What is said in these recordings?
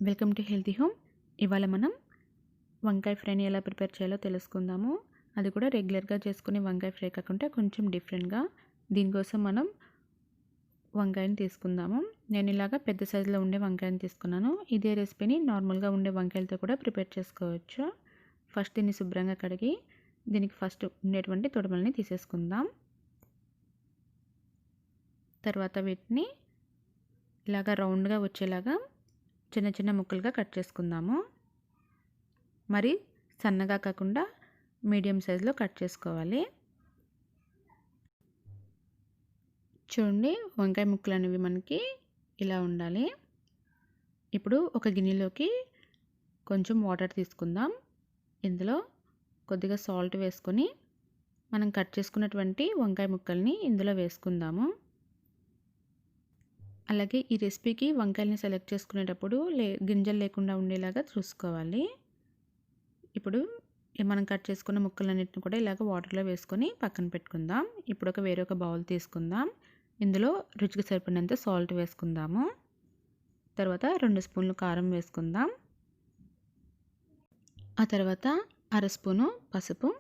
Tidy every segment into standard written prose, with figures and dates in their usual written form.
Welcome to healthy home. ఇవాళ మనం వంకాయ ఫ్రైని ఎలా ప్రిపేర్ చేయాలో తెలుసుకుందాము. అది కూడా రెగ్యులర్గా చేసుకునే వంకాయ ఫ్రై కాకుండా కొంచెం డిఫరెంట్గా. దీనికోసం మనం వంకాయని తీసుకుందాము. నేను ఇలాగా పెద్ద సైజులో ఉండే వంకాయని తీసుకున్నాను. ఇదే రెసిపీని నార్మల్గా ఉండే వంకాయలతో కూడా ప్రిపేర్ చేసుకోవచ్చు. ఫస్ట్ దీన్ని శుభ్రంగా కడిగి దీనికి ఫస్ట్ ఉండేటువంటి తొడమల్ని తీసేసుకుందాం. తర్వాత వీటిని ఇలాగా రౌండ్గా వచ్చేలాగా చిన్న చిన్న ముక్కలుగా కట్ చేసుకుందాము. మరి సన్నగా కాకుండా మీడియం సైజులో కట్ చేసుకోవాలి. చూడండి, వంకాయ ముక్కలు అనేవి మనకి ఇలా ఉండాలి. ఇప్పుడు ఒక గిన్నెలోకి కొంచెం వాటర్ తీసుకుందాం. ఇందులో కొద్దిగా సాల్ట్ వేసుకొని మనం కట్ చేసుకున్నటువంటి వంకాయ ముక్కల్ని ఇందులో వేసుకుందాము. అలాగే ఈ రెసిపీకి వంకాయల్ని సెలెక్ట్ చేసుకునేటప్పుడు గింజలు లేకుండా ఉండేలాగా చూసుకోవాలి. ఇప్పుడు మనం కట్ చేసుకున్న ముక్కలన్నిటిని కూడా ఇలాగ వాటర్లో వేసుకొని పక్కన పెట్టుకుందాం. ఇప్పుడు వేరొక బౌల్ తీసుకుందాం. ఇందులో రుచికి సరిపడినంత సాల్ట్ వేసుకుందాము. తర్వాత 2 స్పూన్లు కారం వేసుకుందాం. ఆ తర్వాత 1/2 స్పూను పసుపు,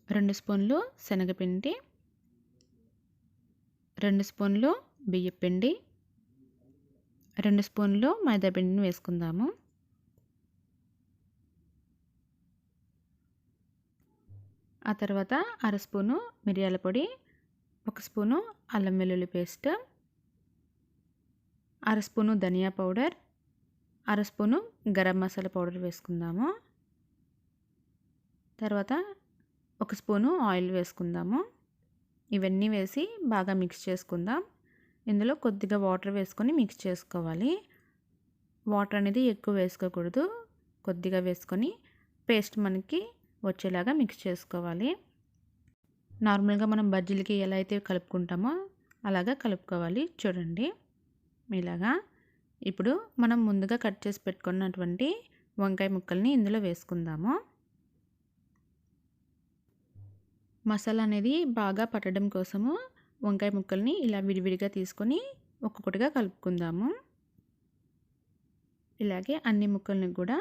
2 స్పూన్లు శనగపిండి, 2 స్పూన్లు బియ్యపిండి, 2 స్పూన్లు మైదా పిండిని వేసుకుందాము. ఆ తర్వాత 1/2 స్పూను మిరియాల పొడి, 1 స్పూను అల్లం వెల్లుల్లి పేస్ట్, 1/2 స్పూను ధనియా powder, 1/2 spoon garam masala powder వేసుకుందాము. తర్వాత 1 స్పూను ఆయిల్ వేసుకుందాము. ఇవన్నీ వేసి బాగా మిక్స్ చేసుకుందాం. ఇందులో కొద్దిగా వాటర్ వేసుకొని మిక్స్ చేసుకోవాలి. వాటర్ అనేది ఎక్కువ వేసుకోకూడదు, కొద్దిగా వేసుకొని పేస్ట్ మనకి వచ్చేలాగా మిక్స్ చేసుకోవాలి. నార్మల్గా మనం బజ్జీలకి ఎలా అయితే కలుపుకుంటామో అలాగా కలుపుకోవాలి. చూడండి ఇలాగా. ఇప్పుడు మనం ముందుగా కట్ చేసి పెట్టుకున్నటువంటి వంకాయ ముక్కల్ని ఇందులో వేసుకుందాము. మసాలా అనేది బాగా పట్టడం కోసము వంకాయ ముక్కల్ని ఇలా విడివిడిగా తీసుకొని ఒక్కొక్కటిగా కలుపుకుందాము. ఇలాగే అన్ని ముక్కల్ని కూడా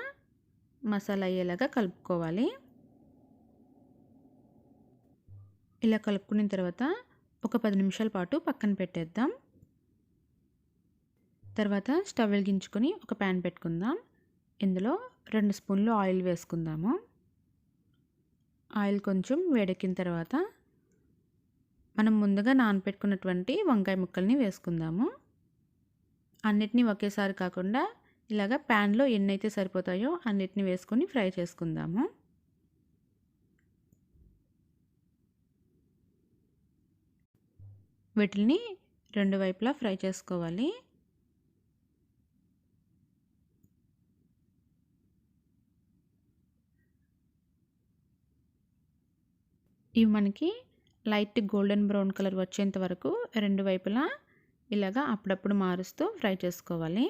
మసాలా అయ్యేలాగా కలుపుకోవాలి. ఇలా కలుపుకున్న తర్వాత ఒక 10 నిమిషాల పాటు పక్కన పెట్టేద్దాం. తర్వాత స్టవ్ వెలిగించుకొని ఒక ప్యాన్ పెట్టుకుందాం. ఇందులో 2 స్పూన్లు ఆయిల్ వేసుకుందాము. ఆయిల్ కొంచెం వేడెక్కిన తర్వాత మనం ముందుగా నానబెట్టుకున్నటువంటి వంకాయ ముక్కల్ని వేసుకుందాము. అన్నిటినీ ఒకేసారి కాకుండా ఇలాగ ప్యాన్లో ఎన్నైతే సరిపోతాయో అన్నిటిని వేసుకొని ఫ్రై చేసుకుందాము. వీటిని 2 వైపులా ఫ్రై చేసుకోవాలి. ఇవి మనకి లైట్ గోల్డెన్ బ్రౌన్ కలర్ వచ్చేంత వరకు 2 వైపులా ఇలాగా అప్పుడప్పుడు మారుస్తూ ఫ్రై చేసుకోవాలి.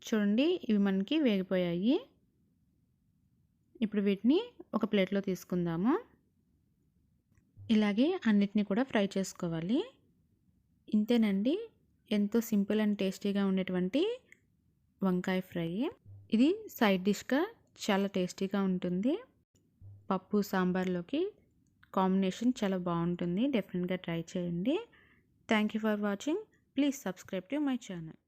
చూడండి, ఇవి మనకి వేగిపోయాయి. ఇప్పుడు వీటిని ఒక ప్లేట్లో తీసుకుందాము. ఇలాగే అన్నిటినీ కూడా ఫ్రై చేసుకోవాలి. ఇంతేనండి, ఎంతో సింపుల్ అండ్ టేస్టీగా ఉండేటువంటి వంకాయ ఫ్రై. ఇది సైడ్ డిష్గా చాలా టేస్టీగా ఉంటుంది. పప్పు సాంబార్లోకి కాంబినేషన్ చాలా బాగుంటుంది. డెఫినెట్గా ట్రై చేయండి. Thank you for watching. Please subscribe to my channel.